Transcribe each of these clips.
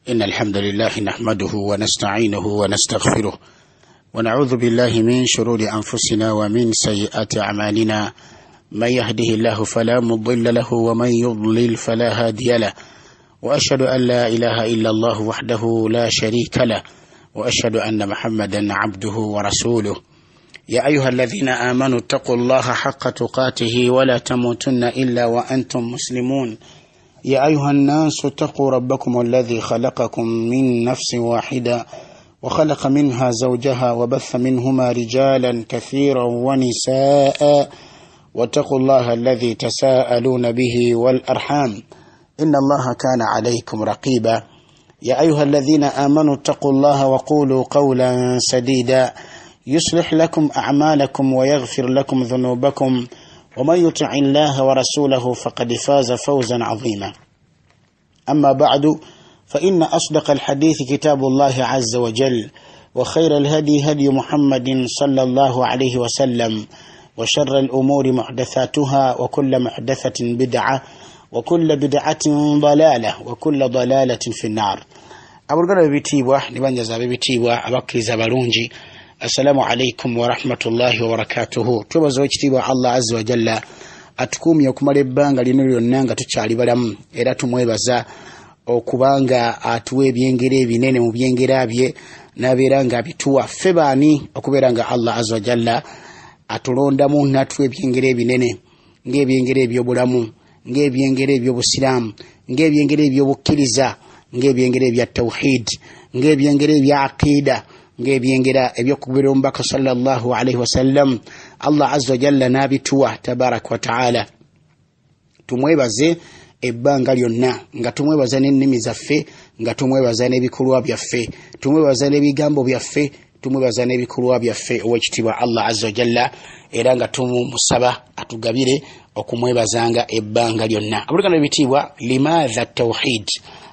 إن الحمد لله نحمده ونستعينه ونستغفره ونعوذ بالله من شرور أنفسنا ومن سيئات أعمالنا. من يهده الله فلا مضل له ومن يضلل فلا هادي له، وأشهد أن لا إله إلا الله وحده لا شريك له، وأشهد أن محمدا عبده ورسوله. يا أيها الذين آمنوا اتقوا الله حق تقاته ولا تموتن إلا وأنتم مسلمون. يا أيها الناس اتقوا ربكم الذي خلقكم من نفس واحدة وخلق منها زوجها وبث منهما رجالا كثيرا ونساء، واتقوا الله الذي تساءلون به والأرحام إن الله كان عليكم رقيبا. يا أيها الذين آمنوا اتقوا الله وقولوا قولا سديدا يصلح لكم أعمالكم ويغفر لكم ذنوبكم، ومن يطع الله ورسوله فقد فاز فوزا عظيما. أما بعد، فإن أصدق الحديث كتاب الله عز وجل، وخير الهدي هدي محمد صلى الله عليه وسلم، وشر الأمور محدثاتها، وكل محدثة بدعة، وكل بدعة ضلالة، وكل ضلالة في النار. أبرغل ببتيبة نبانجز ببتيبة أبكر زبالونجي. السلام عليكم ورحمة الله وبركاته. توبزو اجتيبة الله عز وجل atukumye okumala ebbanga lino lyonna nga tukyali balamu, era tumwebaza okubanga atuwa ebyengera ebinene mu byengera bye, nabeera nga abituwa ffe baani okubeera nga Allah azza wa jalla atulondamu n'atuwa ebyengera ebinene, ng'ebyengera eby'obulamu, ng'ebyengera eby'obusiraamu, ng'ebyengera eby'obukkiriza, ng'ebyengera ebya tawhid, ng'ebyengera ebya aqida, ng'ebyengera ebyokugobera omubaka sallallahu alaihi wasallam. Allah azza wa jalla n'abituwa tabaraka wa ta'ala. Tumwebaze ebbanga lyonna, nga tumwebaza n'ennimi zaffe, nga tumwebaza n'ebikolwa byaffe, tumwebaza n'ebigambo byaffe, tumwebaza n'ebikolwa byaffe ow'ekitiibwa Allah azza wa jalla, era nga tumusaba atugabire okumwebazanga ebbanga lyonna. Abulukana ebitiibwa, limadha tawhid,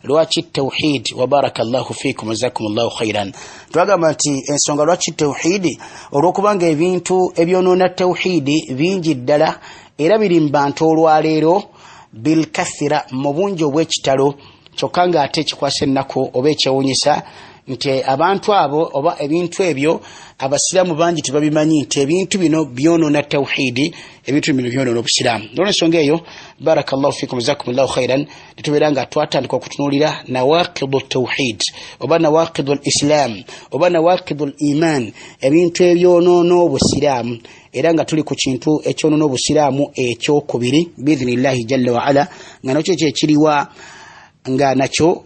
lwaki tawhid, wa barakallahu fikum jazakumullahu khairan. Twagamba nti ensonga lwaki tawhid, olw'okubanga ebintu ebyonoona tawhid bingi ddala era biri mu bantu olwaleero bil kathira, mu bungi obw'ekitalo, kyokka ng'ate kikwasa ennaku oba ekyewuunyisa nti abantu abo oba ebintu ebyo abasiraamu bangi tebabimanyi nti ebintu bino byonoona tawhid, ebintu bino byonoona obusiraamu. Olw'ensonga eyo, barakallahu fikum jazakumullahu khairan, netubeera nga twatandika okutunuulira nawaqidu tawhid oba nawaqidu islam oba nawaqidu iman, ebintu ebyonoona obusiraamu, era nga tuli ku kintu ekyonoona obusiraamu ekyokubiri biidhnillahi jalla wa ala, nga nakyo kyekiriwa nga nakyo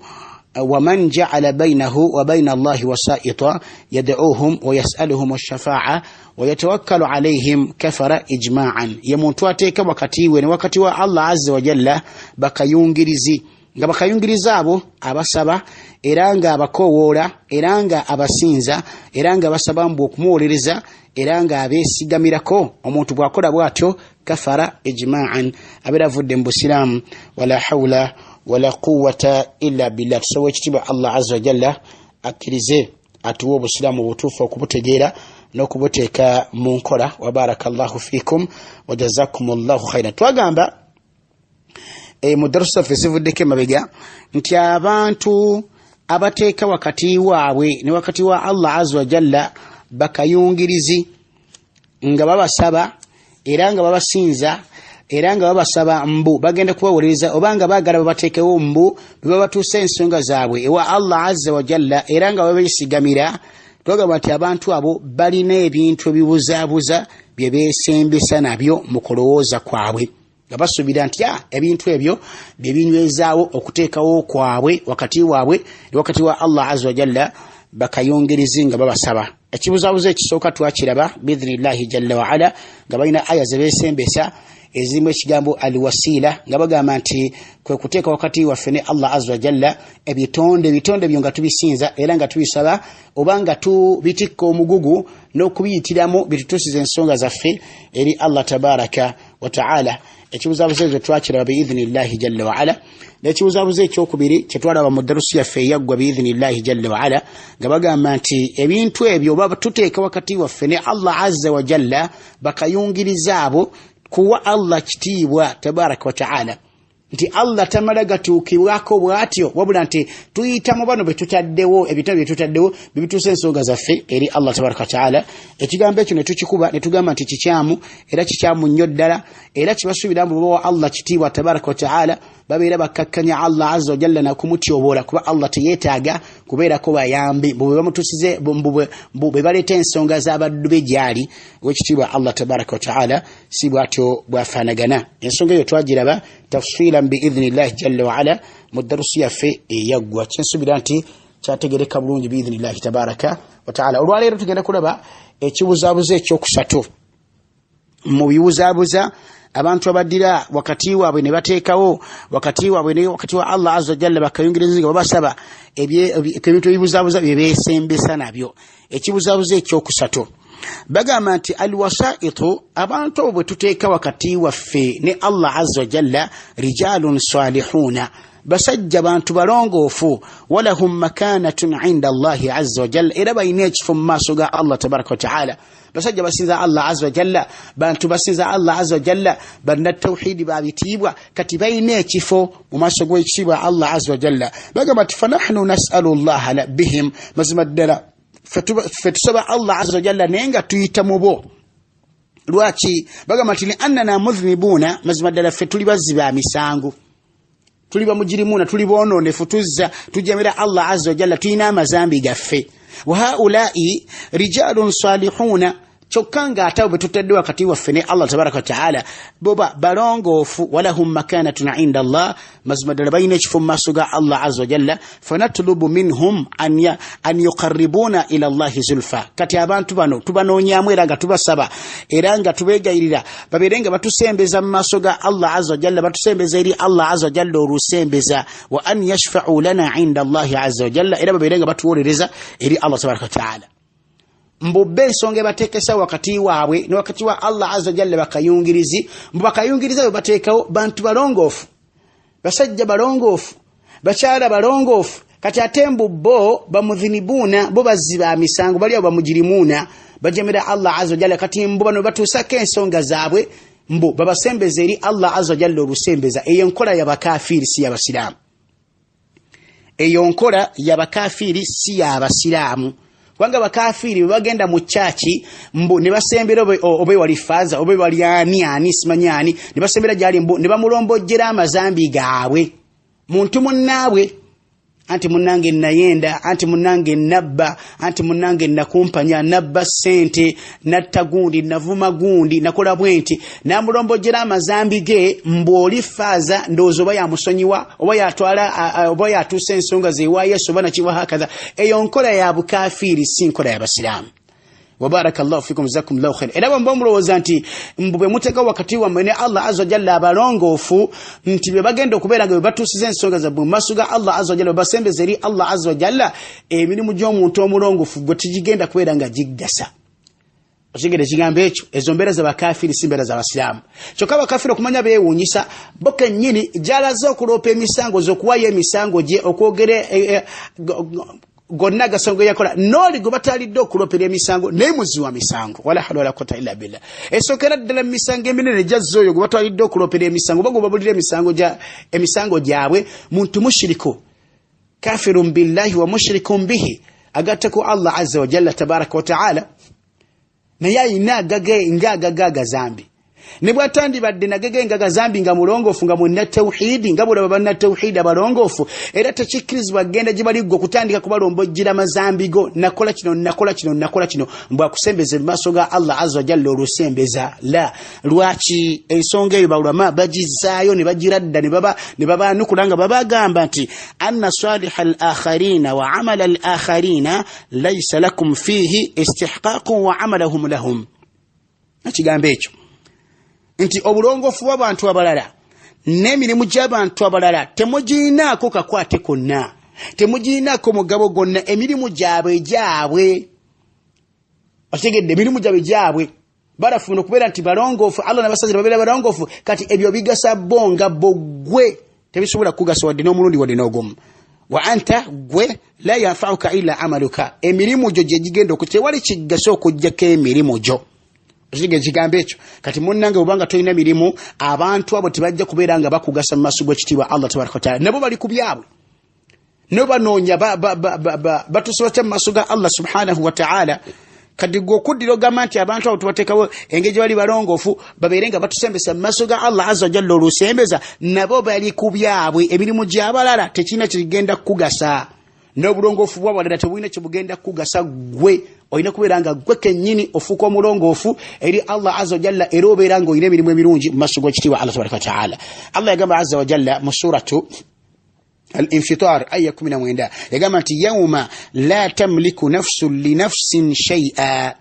ومن جعل بينه وبين الله وسائطا يدعوهم ويسألهم الشفاعة ويتوكل عليهم كفر إجماعا. يمونتوا تيكا wakati we ne wakati wa Allah azza wa jalla bakayungirizi, nga bakayungiriza abo abasaba era nga abakowoola era nga abasinza era nga basaba mbu okumuwolereza era nga abeesigamirako. Omuntu bw'akola bw'atyo kafara ijma'an, abeera avudde mu busiraamu. Wala hawla wala quwwata illa billah. Tusawe ekitiibwa Allah azza wa jalla akkirize atuwa obusiraamu butuufu okubutegeera n'okubuteeka mu nkola. Wa barakallahu fikum wa jazakumullahu khairan. Twagamba mu darussa ffe zivuddeko emabega nti abantu abateeka wakati waabwe ne wakati wa Allah azza wa jalla bakayungirizi, nga babasaba era nga babasinza era nga babasaba mbu bagenda kubawolereza oba nga baagala babateekewo mbu bebabatuusa ensonga zaabwe ewa Allah azza wa jalla era nga babeesigamira. Twagamba nti abantu abo balina ebintu ebibuzaabuza bye beesembesa nabyo mu kulowooza kwabwe, nga basuubira nti ebintu ebyo bye binywezaawo okuteekawo kwabwe wakati waabwe ne wakati wa Allah azza wa jalla, bakayungirizi nga babasaba. Ekibuzaabuza ekisooka twakiraba biidhnillahi jalla wa ala, nga balina aya ze beesembesa ezimu ekigambo alwasila, nga bagamba nti kwe kuteeka wakati waffe ne Allah azza wa jalla ebitonde byo nga tubisinza era nga tubisaba oba nga tubitikka omugugu n'okubiyitiramu bitutuusiza ensonga zaffe eri Allah tabaraka wa ta'ala. Ekibuzaabuza ekyo twakiraba biidhnillahi jalla wa ala. N'ekibuzaabuza ekyokubiri kye twalaba mu darusi yaffe eyaggwa biidhnillahi jalla wa ala, nga bagamba nti ebintu ebyo oba tuteeka wakati waffe ne Allah azza wa jalla bakayungiriza abo kuwa Allah kitiibwa tabaraka wa ta'ala, nti Allah tamala gatuukibwako bw'atyo wabula nti tuyitamu bano bwe tutaddewo ebitabo bye tutaddewo bibituusa ensonga zaffe eri Allah tabaraka wa taala. Ekigambo ekyo ne tukikuba ne tugamba nti kikyamu era kikyamu nnyo ddala era kibasuubira mu wa Allah kitiibwa tabaraka wa taala babeera bakkakkanya Allah azza wa jalla na kumutyoboola kuba Allah teyeetaaga kubeerako bayambi bwe bamutusize bwe baleeta ensonga z'abaddu be gyali wekitiibwa Allah tabaraka wa taala si bw'atyo bwafaanagana. Ensonga eyo twagiraba tafsilan biidhnillahi jalla wa ala mu darusi yaffe eyaggwa kyensuubira nti kyategereka bulungi biidhnillahi tabaraka wa taala. Olwaleero tugenda kulaba ekibuzaabuza ekyokusatu mu biwuzaabuza abantu abaddira wakati waabwe ne bateekawo wakati wa Allah azza jalla bakayungiriza nga babasaba ebintu ebibuzaabuza bye beesembesa nabyo. Ekibuzaabuza ekyokusatu bagamba nti alwasaitu abantu abo bwe tuteeka wakati waffe ne Allah azza jalla rijalun salihuna basajja bantu balongoofu walahum makanatun inda Allahi azza wa jalla era balina ekifo mu maaso ga Allah tabaraka wa taala. Basajja basinza Allah azza wa jalla bantu basinza Allah azza wa jalla banna tawhidi babitiibwa kati balina ekifo mu maaso g'ekitiibwa Allah azza wa jalla. Bagamba nti fanahnu nas'alu Allah bihim mazima ddala ffe tusaba Allah azza wa jalla naye nga tuyita mu bo. Lwaki? Bagamba nti li annana mudhnibuuna mazima ddala ffe tuli bazzi ba misango tuli bamujirimuna tuli bonoonefu tujamira Allah azza wa jalla tulina amazambi gaffe. Wa haulai rijalun salihuna kyokka ng'ate bwe tutadde wakati waffe ne Allah tabaraka wa taala boba balongoofu walahum makanatun inda Allah mazima ddala balina ekifo mu maaso ga Allah azza wa jalla fanatlubu minhum an yuqarribuna ila Allahi zulfa. Kati abantu bano tubanoonyaamu era nga tubasaba era nga tubeegayirira babeere nga batusembeza mu maaso ga Allah azza wa jalla batusembeza eri Allah azza wa jalla olusembeza wa an yashfa'u lana inda Allahi azza wa jalla era babeere nga batuwolereza eri Allah tabaraka wa taala. Mbubbe ensonga bateekesa wakati waabwe ne wakati wa Allah azza jalla bakayungirizi bakayungiriza bateekawo bantu balongoofu basajja balongoofu bakyala balongoofu kati ate mbubbo bamudhinibuuna bo bazziba misango bali abo bamujirimuuna bajamira Allah azza jalla kati mbu bano batuusako ensonga zaabwe mbu babasembeza eri Allah azza jalla olusembeza. Eyo nkola y'abakafiiri si y'abasiraamu. Eyo nkola y'abakafiiri si y'abasiraamu. Wanga bakafiri bagenda mu chachi mbu ne basembera obe wali faza obe wali ani simanyani ne basembera jali mbu ne bamulombojjera amazambi gaabwe muntu munnaabwe anti munange nayenda anti munange nabba anti munange nakumpanya nabba sente nattagundi navuma gundi nakola bwenti namulombojjera amazambi ge mbu oli faza ndozo baya musonyiwa oba yatwala oba yatuse ensonga ze wa Yesu bana kiwa hakaza. Eyo nkola ya bukafiri si nkola ya basiramu. Wabarakallahu fikum jazakum Allahu khair. Era bambo mulowooza nti mbube muteka wakati wa mwene Allah azza jalla abalongoofu nti be bagenda okubeera nga batuusiza ensonga za mu maaso ga Allah azza jalla basembeza eri Allah azza jalla emirimu gy'omuntu omulongoofu gwe tigigenda kubeera nga giggasa. Osigede kigambo ekyo ezo mbeera z'abakafiri si mbeera z'abasiraamu. Kyokka abakafiri okumanya beewuunyisa bo kennyini gy'alaze okuloopa emisango z'okuwayo emisango gye okwogere gonna gasongo yakola noli go batalidde okulopera emisango naye muziwa misango wala hawla wala quwwata illa billah. Esokera ddala misango eminene jazzo oyo go batalidde okulopera emisango bago babulira emisango gyabwe muntu mushiriku kafirun billahi wa mushrikun bihi agattako Allah azza wa jalla tabaraka wa taala naye ayina agaga zambi ne bwatandi badde nagege ngaga zambi nga mulongoofu nga munna tauhidi nga bulaba banna tauhidi abalongoofu era tekikirizibwa genda gye baliggo kutandika kubalombojjira mazambigo nakola kino mbwa kusembeza maaso ga Allah azza wa jalla olusembeza la. Lwaki ensonga eyo bawulama bagizaayo ne bagiradda ne baba nukulanga babagamba nti anna salihal akharina wa amala al akharina laysa lakum fihi istihqaqun wa amalahum lahum. Ekigambo ekyo nti obulongoofu bw'abantu abalala n'emirimu gy'abantu abalala temugirinaako kakwate konna temugirinaako mugabo gonna emirimu gyabwe otegedde emirimu gyabwe barafuna okubeera nti balongoofu Allah n'abasazira babeera balongoofu kati ebyo bigasa bonga bogwe tebisobola kugasa wadde n'omulundi wadde n'ogumu. Wa anta gwe la yanfa'uka illa amaluka emirimu gyo gye gigenda okutewali kigasa okujjako emirimu gyo Zige kigambo ekyo kati munnange obanga toyina mirimu abantu abo tebajja kubeera nga bakugasa mu maaso g'ekitiibwa Allah tabaraka wa taala nabo bali ku byabwe no banoonya batusobola mu maaso ga Allah subhanahu wa taala kati gwe okuddira ogamba nti abantu abo tubateekawo engeri bali balongoofu babeere nga batusembesa mu maaso ga Allah azza wa jalla olusembeza nabo bali ku byabwe emirimu gy'abalala tekirina kigenda kukugasa n'obulongoofu bw'abalala tebulina kibugenda kukugasa gwe olina kubeera nga gwe kennyini ofuuka omulongoofu eri Allah azza wa jalla era obeera nga olina emirimu emirungi mu maaso g'ekitiibwa Allah tabaraka wa taala Allah yagamba azza wa jalla mu suratu الانفطار أي كمنا ويندا يقامت يوم لا تملك نفس لنفس شيئا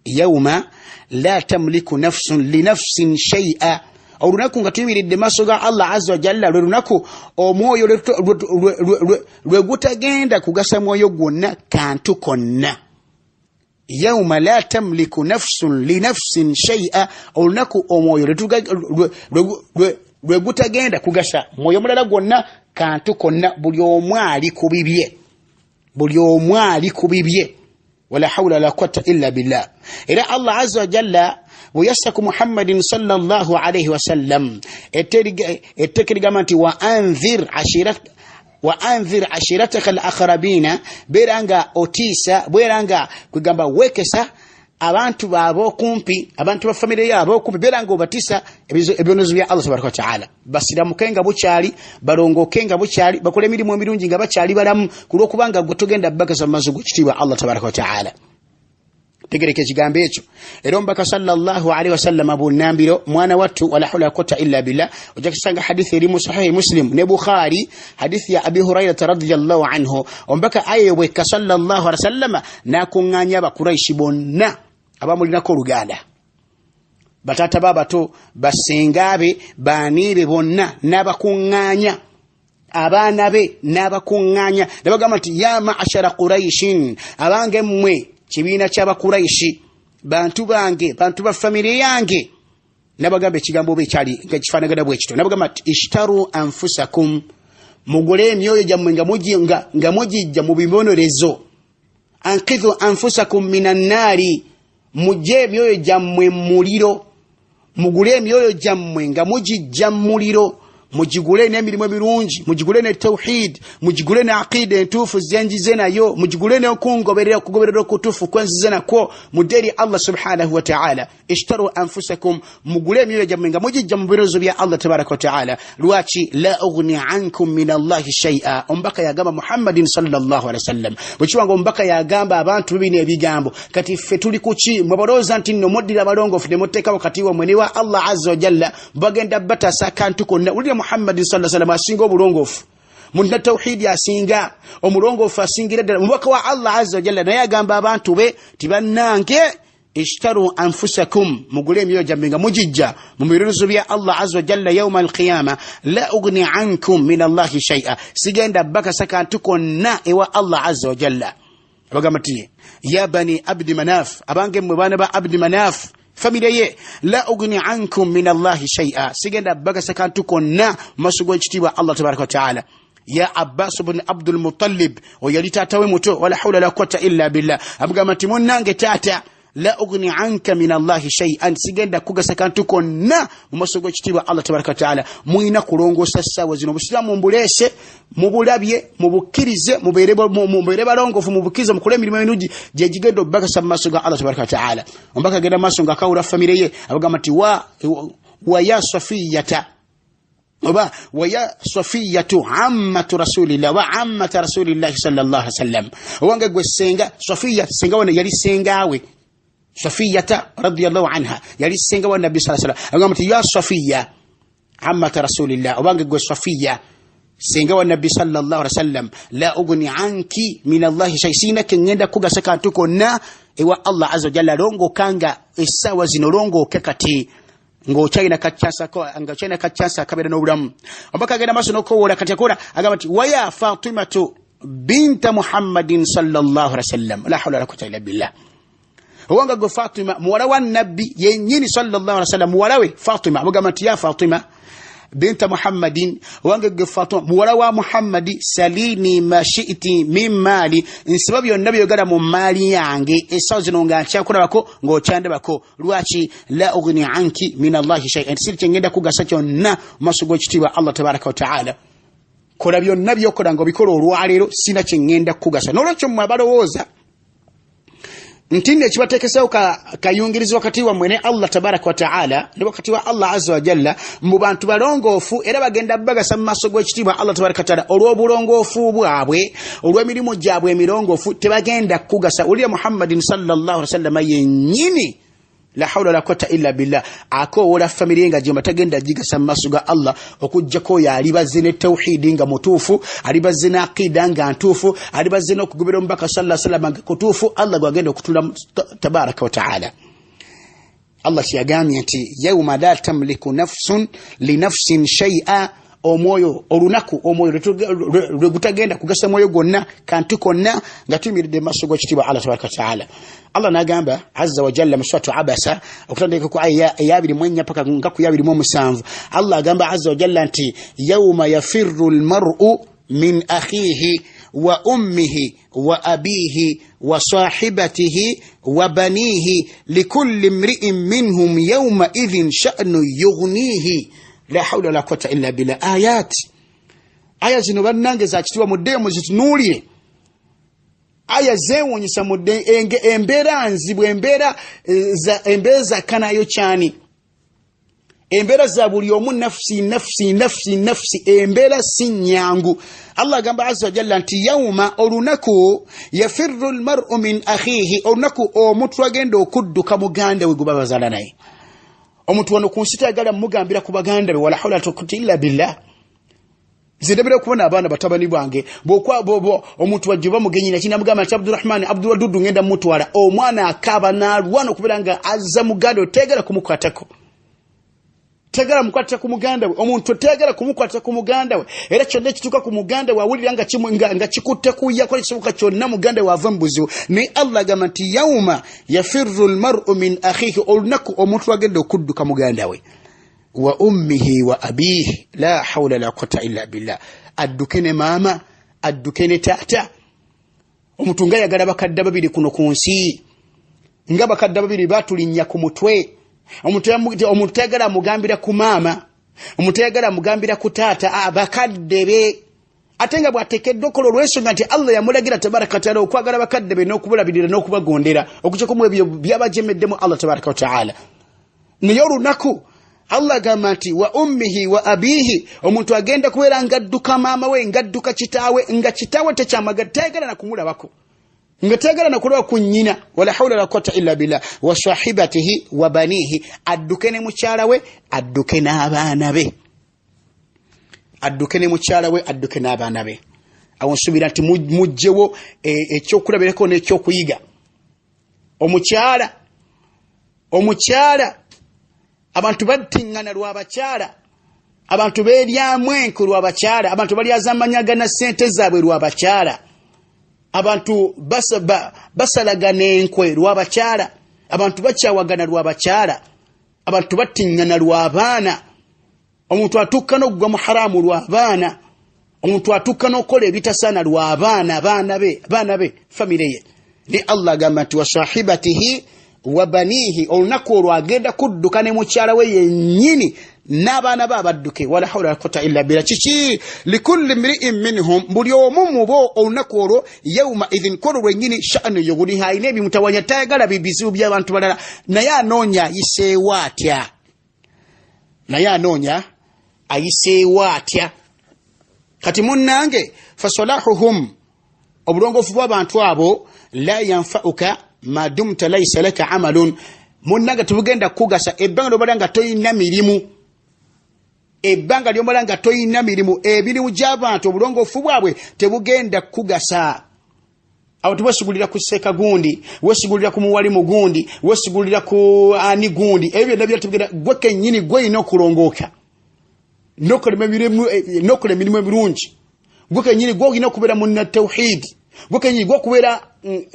يوم لا تملك نفس لنفس شيئا أو رناكو نتيمي للدماسوغا الله عز وجل رناكو أو مويو رغوتا جندا كغسا مويو غونا كانتو كنا يوم لا تملك نفس لنفس شيئا أو رناكو أو مويو رغوتا جندا كغسا مويو مدالا غونا kantu konna buli omwali kubibye wala hawla la quwwata illa billah ila Allah azza wa jalla ويسك محمد صلى الله عليه وسلم اتكرغمانتي وانذر عشيرتك الاقربين بيرانغا اوتيسا بيرانغا kugamba wekesa abantu babo kumpi abantu ba family yabo kumpi berango batisa ebyonozo bya Allah subhanahu wa ta'ala basira mukenga buchali balongo kenga buchali bakole emirimu emirungi nga bachali balamu kulokubanga gutogenda bakaza mazugo kitiwa Allah tabaraka wa ta'ala tegereke kigambo ekyo era mbaka sallallahu alaihi wasallam abu nambiro mwana watu wala hawla quwwata illa billah ojakisanga hadithi ilimu sahih muslim ne bukhari hadithi ya abi hurairah radhiyallahu anhu mbaka ayewe ka sallallahu alaihi wasallam na kunganya bakuraishi bonna abamulinako oluganda batata babato basengabe banibe bonna n'abakunganya abaana be n'abakunganya nabagamba nti ya ma'ashara quraishin abange mmwe kibiina ky'abakuraishi bantu bange bantu ba family yange nabagamba ekigambo be kyali nga kifaanagana bwe kito nabagamba nti ishtaru anfusakum mugule emyoyo gyammwe nga mugijja mu bibonerezo anqidhu anfusakum minan nari mujje emyoyo gyammwe muliro mugule emyoyo gyammwe nga mugijja muliro mujigule n'emirimu emirungi mujigule ne tauhid mujigule ne aqida entufu zenjize nayo mujigule ne okungoberera kutufu kwenzize nako muderi Allah subhanahu wa ta'ala ishtaru anfusakum mugule emyoyo gyammwe nga mugijja mu birozo bya Allah tabaraka wa ta'ala lwachi la ughni ankum min Allah shay'a ombaka yagamba Muhammadin sallallahu alaihi wasallam bwekiwango ombaka yagamba abantu bibine ebigambo kati ffe tuli kuki mwabaloza nti nno modira balongo fune moteka wakati wa mwene wa Allah azza wa jalla bagenda batasa kantu konna Muhammad sallallahu alaihi wasallam asinga obulongofu munna tauhid asinga omulongofu asingira ddala mubaka wa Allah azza wa jalla naye agamba abantu be tibannange ishtaru anfusakum mugule emyoyo gyammwe nga mugijja mu biruzo bya Allah azza wa jalla yawma alqiyama la ughni ankum min Allah shay'a sigenda bakasa kantu konna ewa Allah azza wa jalla bagamba ti ya bani abdi manaf abange mwe bana ba abdi manaf familia la ugni ankum min Allah shay'a sigenda bagasa kantu konna masugo ekitiibwa Allah tabaraka wa ta'ala ya Abbas ibn Abdul Muttalib oyali tatawe muto wala hawla la quwwata illa billah abugamba nti munnange tata la ugni anka min Allah shay'an sigenda kugasa kantu konna masugo ekitiibwa Allah tabaraka wa ta'ala muina kulongosa sawa zino busilamu mbulese mubulabye mubukirize mubere balongofu mubukirize mukole emirimu emirungi gye gigenda obakasa mu maaso ga Allah tabaraka wa ta'ala ombaka genda maaso nga akawula famire ye abagamba nti wa ya Safiyata oba wa ya Safiyatu ammatu rasulillah wa ammatu rasulillah sallallahu alaihi wasallam owange gwe senga Safiya senga wana yali sengawe Safiyata radiyallahu anha yali senga wa Nabii sallallahu alaihi wasallam agamba nti ya Safiya ammatu rasulillah owange gwe Safiya senga wa Nabii sallallahu alaihi wasallam la ugni anki min Allah shay sina kengenda kugasa kantu konna ewa Allah azza jalla longo kanga esawa zino longo kekati ngo china kachasa ko anga china kachasa kabera no bulamu ambaka genda maso no ko wala kati akora agamba ti waya Fatimatu binta Muhammadin sallallahu alaihi wasallam la hawla wala quwwata illa billah wanga go Fatima muwala wa Nabii yenyini sallallahu alaihi wasallam muwalawe Fatima agamba ti ya Fatima binta Muhammadin wange gwe Fatuma muwala wa Muhammadi salini mashiti min mali nsababu yonna byogala mu mali yange esawo zino nga nkyakulabako ng'okyandabako lwaki la ughni anki min Allahi shay'an siri kyengenda kugasa kyonna maaso g'ekitiibwa Allah tabaraka wa ta'ala kola byonna byokola ng'obikola olwaleero sina kyengenda kugasa n'olwekyo mmwe abalowooza ntinde ekibateekesewo kayungirizi wakati wa mwene Allah tabaraka wa ta'ala ne wakati wa Allah azza wa jalla mu bantu balongoofu era bagenda bagasa mu maaso g'ekitiibwa Allah tabaraka wa ta'ala olw'obulongoofu bwabwe olw'emirimu gyabwe emirongoofu tebagenda kugasa oliya Muhammadin sallallahu alaihi wasallam yennyini la hawla la quwwata illa billah akoowola family nga gyemba tagenda gigasa mu maaso ga Allah okuggyako yalibazze ne tawhidi nga mutuufu alibazze ne aqida nga ntuufu alibazze n'okugobera omubaka sallallahu alaihi wasallam nga kutuufu Allah gwagenda okutula tabaraka wa ta'ala Allah kyagambye nti yawma la tamliku nafsun li nafsin shay'a omwoyo olunaku omwoyo lwegutagenda kugasa mwoyo gwonna kantu konna nga tuyimiridde maaso g'ekitiibwa Allah tabaraka wa ta'ala Allah nagamba azza wa jalla muswatu abasa okutandika ku aya ya 24 paka nga ku ya 27 Allah agamba azza wa jalla nti yawma yafirru almar'u min akhihi wa ummihi wa abihi wa sahibatihi wa banihi likulli imri'in minhum yawma idhin sha'nu yughnihi la hawla la quwwata illa billah aya zino bannange za kitiibwa muddeyo muzitunuulire aya zeewuunyisa mudde embeera nzibwa embeera za kanayo kyani embeera za buli omu nafsi embeera si nnyangu Allah agamba azza wa jalla nti yawma olunaku yafirru almar'u min akhihi olunaku omuntu agenda okudduka muganda we gwe bazaala naye omuntu wano ku nsi tayagala mugambira ku baganda be wala hawla wala quwwata illa billah zidebere kubona abaana batabani bwange bobo omuntu wajjuba mugenyi nakina mugamba ati Abdurrahman Abdulwadudu ngenda mutwala omwana akaba nalwana kubiranga azza muganda otegera kumukwatako tegera mukwata ku muganda we omuntu tegera kumukwata ku muganda we era kyonde kituka ku muganda we awulira nga nga kikutte kuya kwa kisoboka kyonna muganda we ava mbuzo ne Allah gamba nti yawma yafirru almar'u min akhihi olunaku omuntu agenda okudduka muganda we wa ummihi wa abihi la hawla la quwwata illa billah addukene mama addukene tata omuntu nga yagala bakadde babiri kuno ku nsi nga bakadde babiri batulinnya ku mutwe omuntu tegala mugambira ku mama omuntu tegala mugambira ku tata abakadde be atenga bwatekedde okolo lw'ensonga nti Allah yamulagira tabaraka wa ta'ala okwagala bakadde be n'okubulabirira n'okubagondera okukyako ebyo byabajemeddemu Allah tabaraka wa ta'ala naye olunaku Allah gamba nti wa ummihi wa abihi omuntu agenda kubeera ngadduka maama we ngadduka kitaawe nga kitaawe tekyamagala tegala na kumulabako nga tegala na kulaba ku nnyina wala hawla la quwwata illa billah wa sahibatihi wa banihi adduke ne mukyala we adduke n'abaana be adduke ne mukyala we adduke n'abaana be awo nsubira nti mujjewo ekyokulabirako n'ekyokuyiga omukyala abantu battingana lw'abakyala abantu beeryamu enku lw'abakyala abantu balyazamanyagana ssente zaabwe lw'abakyala abantu basalagana enkwe lw'abakyala abantu bakyawagana lw'abakyala abantu battingana lw'abaana omuntu atukka n'okugwa mu haramu lw'abaana omuntu atukka n'okola ebitasaana lw'abaana abaana be famire ye ne Allah agamba nti wa sahibatihi wa banihi olunaku olwo agenda kudduka ne mukyala we yennyini n'abaana be abadduke wala hawla wala quwwata illa billah kiki likulli mri'in minhum buli omu mu bo olunaku olwo yawma idhin kolo lwennyini sha'nu yughnihi ayina ebimutawanya tayagala bizibu by'abantu balala naye anoonya ayiseewo atya kati munnange fasalahuhum obulongoofu bw'abantu abo la yanfa'uka ma dumta laysa laka amalun munnange tubugenda kugasa ebbanga ly'obala nga toyina mirimu emirimu gy'abantu obulongoofu bwabwe tebugenda kugasa awo tubwesigulira ku sseeka gundi wesigulira ku muwalimu gundi wesigulira ku ani gundi ebyo byonna byatubugenda gwe kennyini gweyina okulongooka nokola emirimu emirungi gwe kennyini gwe olina okubeera munna tawhidi Gwokenyi gwokubera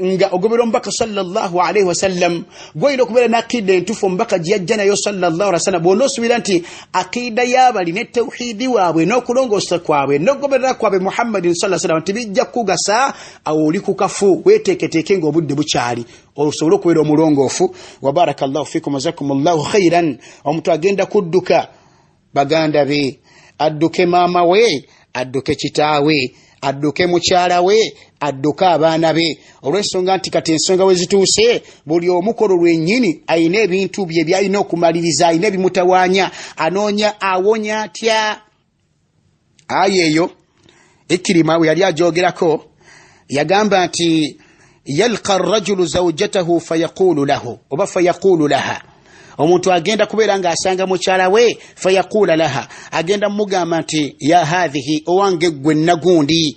nga ogobero mbaka sallallahu alaihi wasallam gwoyino kubera nakide ntufu mbaka jyajja nayo sallallahu alaihi wasallam bono subira nti akida yabali ne tauhidi wabwe n'okulongosa kwabwe n'ogoberera kwabwe Muhammadin sallallahu alaihi wasallam tibijja kugasa awuli ku kafu weteketeke ngo obudde bukyali osobola okubera omulongoofu. Wa barakallahu fikum jazakumullahu khairan. Omuntu agenda kudduka baganda be, adduke maama we, adduke kitaawe, adduke mukyala we, adduka abaana be, olw'ensonga nti kati ensonga we zituuse buli omukolo lwennyini ayina ebintu bye byalina okumaliriza, ayina ebimutawaanya, anoonya awonya atya. Aya eyo Ikirima we yali ajogerako yagamba nti yalqa ar-rajulu zawjatahu fayaqulu lahu oba fayaqulu laha. Omuntu agenda kubeera nga asanga mukyala we fayaqula laha, agenda mugamba nti ya hadhihi, owange gwe nagundi,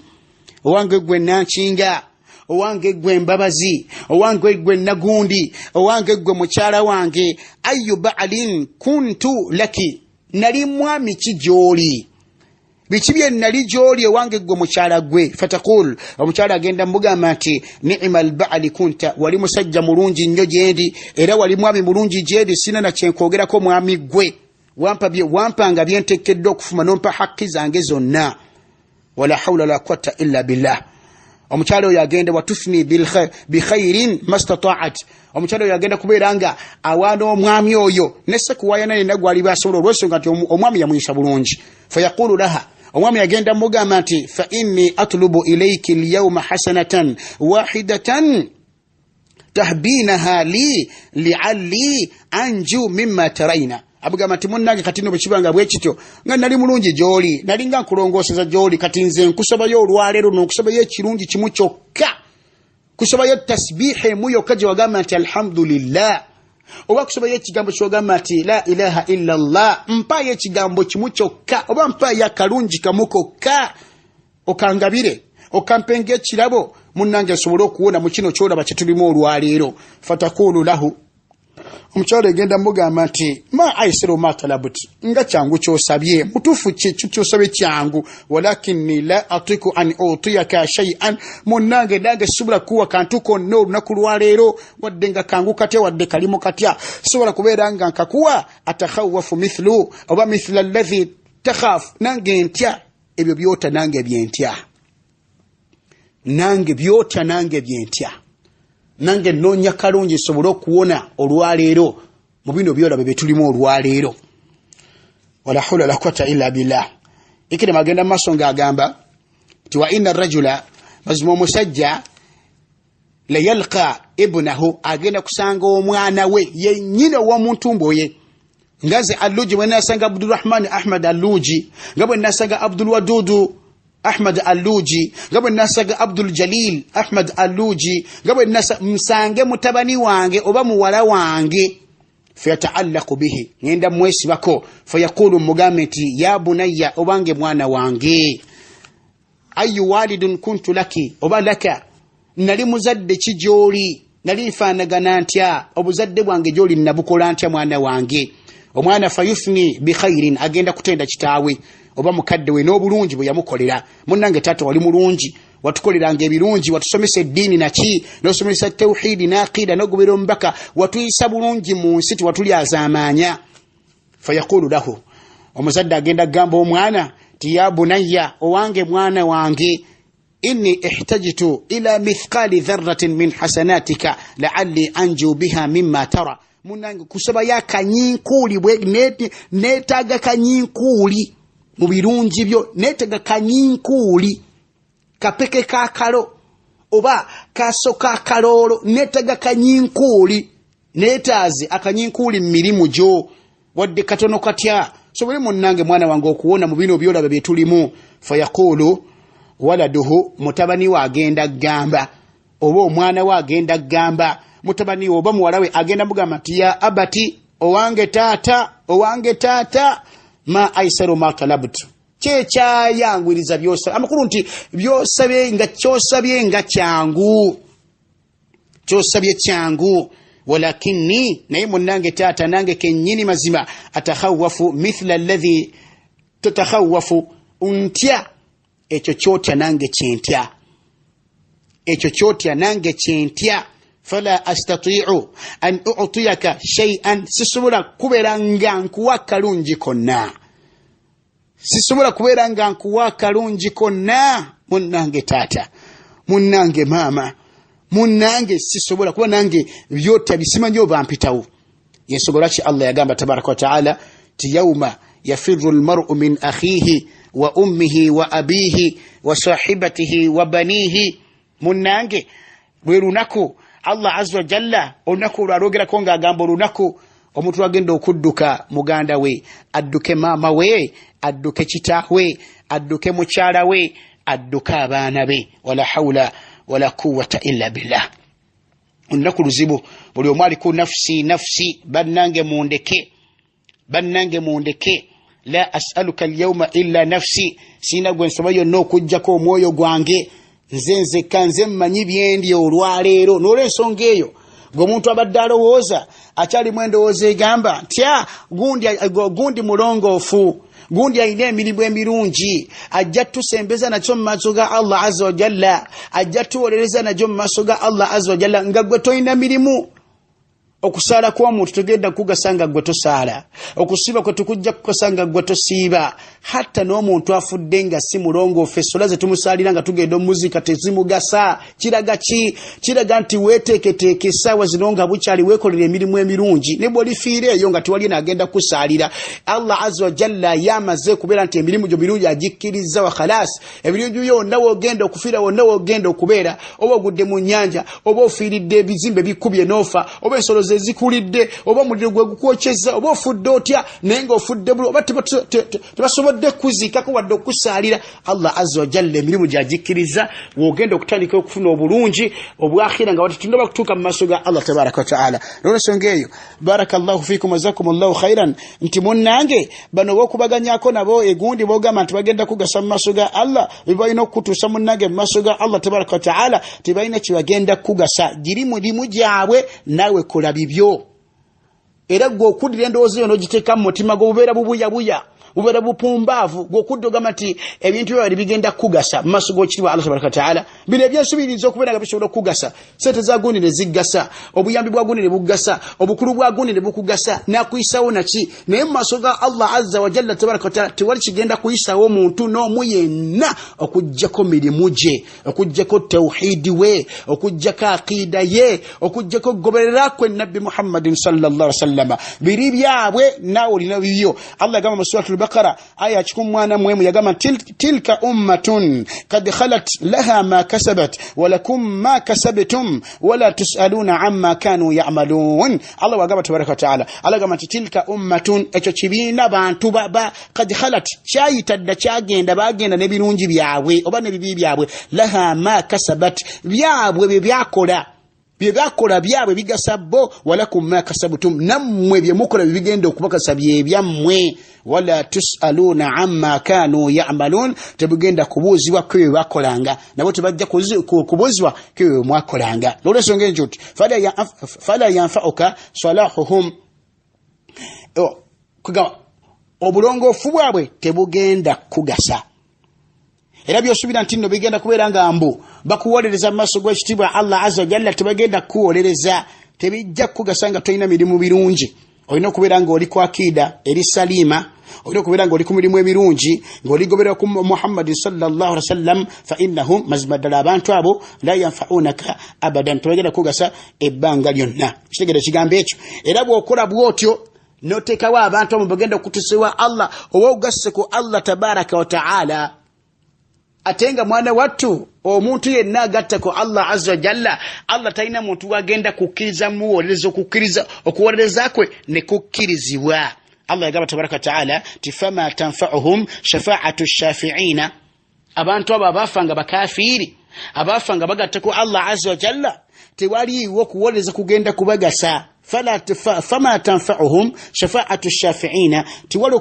owange gwe nankinga, owange gwe mbabazi, owange gwe nagundi, owange gwe mukyala wange, ayu ba'alin kuntu laki, nali mwami ki gy'oli, biki bye nali gy'oli owange gwe mukyala gwe. Fatakul, omukyala agenda mugamba nti ni'mal ba'ali kunta, wali musajja mulungi nnyo gyendi era wali mwami mulungi gyendi, sina na kyenkoogerako mwami gwe, wampanga byentekedde okufuma nompa hakki zange zonna. Wala hawla la quwwata illa billah. Omukyala oyo agenda watufni bi khairin mastata'at. Omukyala oyo agenda kubeera nga awaana omwami oyo nesse kuwayana yenna gwali basobola olw'ensonga nti omwami yamuyisa bulungi. Fayaqulu laha, omwami agenda mugamba nti fa inni atlubu ilayki al-yawma hasanatan wahidatan tahbinaha li li'alli anju mimma tarayna. Abugamba nti munnange kati no bwekibanga bwe kityo nga nali mulungi gy'oli, nali nga nkulongooseza gy'oli, kati nze nkusabayo olwaleero n'okusabayo ekirungi kimu kyokka, kusabayo tasbiiha emu yokka gye wagamba nti alhamdulillah, oba kusabayo ekigambo ky'ogamba nti la ilaha illa Allah, mpaayo ekigambo kimu kyokka oba mpaayo akalungi kamu kokka, okangabire okampenga ekirabo munnange nsobole okuwona mu kino ky'olaba kye tulimu olwaleero. Fatakulu lahu, omukyala egenda mugamba nti ma aisiru ma talabuti, nga kyangu kyosabye, mutuufu kyosabye kyangu, walakinni la atiku an utiyaka shay'an, munnange nange sobola kuwa kantu konna olunaku lwaleero, wadde nga kangu katya wadde kalimu katya, sobola kubeera nga nkakuwa atakhawafu mithlu oba mithla alladhi takhaf, nange ntya ebyo byota nange byentya, nange byota nange byentya, nange noonya kalungi sobole okuwona olwaleero mu bino byolaba bye tulimu olwaleero. Wala hawla la quwwata illa billah. Ikirima agenda mu maaso ng'agamba nti wa inna rajula, mazima omusajja la yalqa ibnahu, agenda kusanga omwana we yennyini ow'omuntu mboye. Ngaze Alluji bwe nasanga Abdulrahman Ahmad Alluji, nga bwe nasanga Abdul Wadudu Ahmad Alluji, nga bwe nasanga Abdul Jalil Ahmad Alluji, nga bwe msange mutabani wange oba muwala wange, fayataallaqu bihi, ngenda mwesibako, fayaqulu mugambe nti ya bunayya, obange mwana wange, ayu walidun kuntu laki, oba laka, nali muzadde ki gy'oli, nali nfaanagana ntya, obuzadde bwange gy'oli nabukola ntya mwana wange. Omwana fayufni bi khairin, agenda kutenda kitaawe oba mukadde we n'obulungi bwe yamukolera. Munnange taata wali mulungi, watukoleranga ebirungi, watusomesa eddiini naki, n'osomesa tawhidi n'aqida n'ogobera omubaka, watuyisa bulungi mu nsi, tiwatulyazaamaanya. Fayaqulu lahu, omuzadde agenda gamba omwana ti ya bunayya, owange mwana wange, inni ihtajitu ila mithqali dharratin min hasanatika la'alli anju biha mimma tara. Munnange kusaba ya kanyinkuuli bwe neetaaga kanyinkuuli mu birungi byo, neetaaga kanyinkuuli kapeke kakalo oba kaso kakaloolo, neetaaga kanyinkuuli, neetaaze akanyinkuuli mu mirimu gyo wadde katono katya, sobole munnange mwana wange okuwona mu bino byolaba bye tulimu. Fayaqulu waladuhu, mutabani we agenda gamba oba omwana we agenda gamba, mutabani oba muwala we agenda mugamba nti ya abati, owange taata, ma aisaru ma talabtu, kyekyayangwiriza byosabye. Amakulu nti byosabye nga kyosabye nga kyangu, kyosabye kyangu, walakinni, naye munnange taata nange kennyini mazima, atakhawafu mithla alladhi tatakhawafu, ntya ekyo kyotya nange kyentya. ekyo kyotya nange kyentya fala astati'u an u'tiyaka shay'an sisobola kubeera nga nkuwa kalungi konna sisobola kubeera nga nkuwa kalungi konna munnange taata munnange maama munnange sisobola kuba nange byotya bisimanyi oba mpitawo yensobola ki Allah yagamba tabaraka wa ta'ala ti yawma yafirru almar'u min akhihi wa ummihi wa abihi wa sahibatihi wa banihi munnange bwe lunaku Allah azza wa jalla olunaku lwalogerako ng'agamba olunaku omuntu agenda okudduka muganda we adduke maama we adduke kitaawe adduke mukyala we adduke abaana be wala hawla wala quwwata illa billah olunaku luzibu buli omu aliko nafsi bannange mundeke la as'aluka alyawma illa nafsi sina gwe nsoma yonna okujjako omwoyo gwange nze mmanyi byendi olwaleero n'olw'ensonga eyo ng'omuntu abadde alowooza akyali mu endowooza egamba tya gundi mulongoofu gundi alina emirimu emirungi ajja tusembeza nakyo mu maaso ga Allah azza wa jalla ajja tuwolereza nakyo mu maaso ga Allah azza wa jalla nga gwe tolina mirimu okusaala kw'omuntu tugenda kugasanga gwe tosaala okusiiba kwe tukujja kukasanga gwe tosiiba hatta n'omuntu afudde nga si mulongoofu essola ze tumusaalira nga tugenda omuzika tezimugasa kiraga nti weeteeketeeke essaawa zino nga bukyali weekolera emirimu emirungi ne bw'olifiira eyo nga tewali naagenda kusaalira Allah azza wa jalla yamaze kubeera nti emirimu gyo mirungi agikkiriza wa khalas ebirungi byonna w'ogenda okufiira wonna w'ogenda okubeera oba ogudde mu nnyanja oba ofiiridde ebizimbe bikubye n'ofa oba ensolo ze zikulidde oba omuliro gwe gukwokyeza oba ofudde otya naye ng'ofudde bulu oba tebasobodde kuzikako wadde okusaalira Allah azza wa jalla emirimu gy'agikkiriza w'ogenda okutandika okufuna obulungi obwakhira nga watetunda bakutuuka mu maaso ga Allah tabaraka wa ta'ala n'olwensonga eyo barakallahu fikum wazakumullahu khairan nti munnange bano b'okubaganyako nabo egundi b'ogamba nti bagenda kugasa mu maaso ga Allah bebalina okutuusa munnange mu maaso ga Allah tabaraka wa ta'ala tebalina kye bagenda kugasa giri mulimu gyabwe naawe kola bibyo era gwe okuddira endowooza eyo n'ogiteeka mu mutima gw'obubeera bubuyabuya ubeera bupumbaavu gw'okuddogamba nti ebintu byo bali bigenda kugasa mu maaso g'okitiibwa Allah tabaraka wa ta'ala bino ebyensuubiriza okubeera nga bisobola okugasa sente za gundi ne ziggasa obuyambi bwa gundi ne bugasa obukulu bwa gundi ne bukugasa n'akuyisawo naki naye mu maaso ga Allah azza wa jalla tabaraka wa ta'ala tewali kigenda kuyisawo omuntu n'omu yenna okuggyako mirimu gye okuggyako tawhiidi we okuggyako aqiida ye okuggyako okugoberera kwe nabbi Muhammadin sallallahu alaihi wasallam biri byabwe naawe olina bibyo Allah yagamba mu suratul Baqara aya 14 yagamba tilka ummatun qad khalat laha ma kasabat wa lakum ma kasabtum wa la tusaluna amma kanu ya'malun Allah wagamba tabaraka wa ta'ala Allah gamba tilka ummatun ekyo kibiina bantu baba qad khalat kyayitadda kyagenda bagenda ne birungi byabwe oba ne bibi byabwe laha ma kasabat byabwe byebakola byabwe bigasa bo walakum ma kasabtum nammwe byemukola bigenda okubakasa byammwe wala tusaluna amma kanu ya'malun tebugenda kubuuzibwa kwe bakolanga nabo tebajja kubuuzibwa kwe mwakolanga n'olwensonga enjo fala yanfa'uka salahuhum obulongoofu bwabwe tebugenda kugasa era byosubira nti nno bigenda kubeera nga mbu bakuwolereza mu maaso g'ekitiibwa Allah azza wa jalla tebagenda kuwolereza tebijja kugasa nga tolina mirimu birungi olina okubeera nga oli ku akida eri salima olina okubeera nga oli ku mirimu emirungi ng'oligoberera ku Muhammadin sallallahu alaihi wasallam fa innahum mazima ddala abantu abo la yanfa'unaka abadan tebagenda kugasa ebbanga lyonna kitegeera ekigambo ekyo era bw'okola bw'otyo n'oteekawo abantu abo bagenda okutuusibwa Allah oba ogasse ku Allah tabaraka wa ta'ala atenga mwana wattu omuntu yenna agatta ko Allah azza wa jalla Allah talina muntu agenda kukkiriza muwolereza okuwolereza kwe ne kukkirizibwa Allah yagamba tabaraka ta'ala tifama tanfa'uhum shafa'atu shafi'ina abantu abo abafanga bakafiri abafanga bagatta ko Allah azza wa jalla tewaliwo kuwolereza kugenda kubagasa fama tanfa'uhum shafa'atu shafi'ina tiwali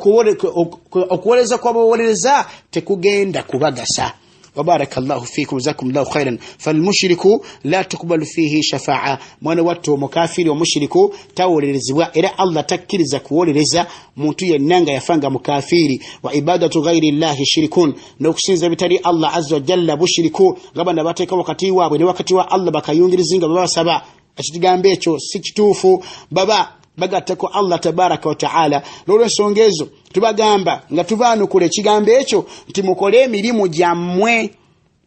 okuwoleza kw'abawolereza tekugenda kubagasa وبارك الله فيكم جزاكم الله خيرا. فالمشرك لا تقبل فيه شفاعة مwana wattu mukafiri omushiriku tawulirizibwa era Allah takkiriza kuwuliriza muntu yennanga yafanga mukafiri. Wa ibadatu ghairi llahi shirikun n'okusinza bitali Allah azza wa jalla bushiriku ngabana bateeka wakati waabwe ne wakati wa Allah bakayungirizinga babasaba ekitigambo ekyo si kituufu baba bagattako Allah tabaraka wa taala. N'olw'ensonga ezo tubagamba nga tubaanukula ekigambo ekyo nti mukole emirimu gyammwe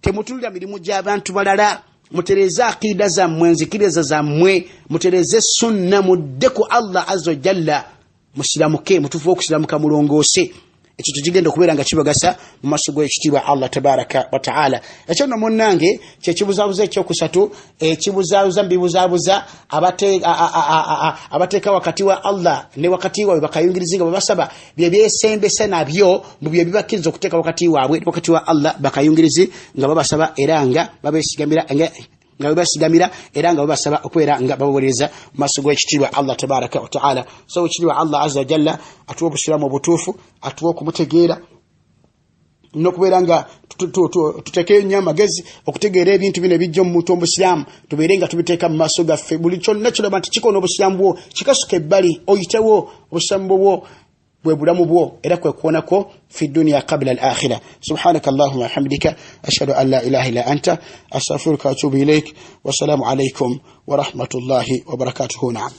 temutulira mirimu gy'abantu balala mutereze akida zammwe nzikiriza zammwe mutereze sunna mudde ku Allah azza wa jalla musiramuke mutufu okusiramuka mulongoose. Ekyo tugenda okubeera nga kibagasa mu maaso g'ekitiibwa Allah tabaraka wa taala. Ekyo nno munnange kye kibuzaabuza ekyokusatu ekibuzaabuza mbibuzaabuza abateeka wakati wa Allah ne wakati waabwe bakayungirizinga babasaba bye byesembesa nabyo mu bye bibakkiriza okuteeka wakati waabwe wakati wa Allah bakayungirizi nga babasaba era nga babesigamira nga basigamira era nga babasaba okwera nga babawereza maaso g'ekitiibwa Allah tabaraka wa taala. So ekitiibwa Allah azza wa jalla atuwa obusiramu obutuufu atuwa okumutegeera n'okubeera nga tuteekeyo nnyo amagezi okutegeera ebintu bino ebijja mu muntu omubusiraamu tubeere nga tubiteeka mu maaso gaffe buli kyonna kiraba nti kikoona obusiraamu bwo kikasuka ebbali oyitewo obusiraamu bwo bwe bulamu bwo era kwe kuwonako fi dunya qabla al-akhirah. Subhanaka Allahumma wa hamdika ashhadu an la ilaha illa anta astaghfiruka wa atubu ilayk wa assalamu alaykum wa rahmatullahi wa barakatuh. Na'am.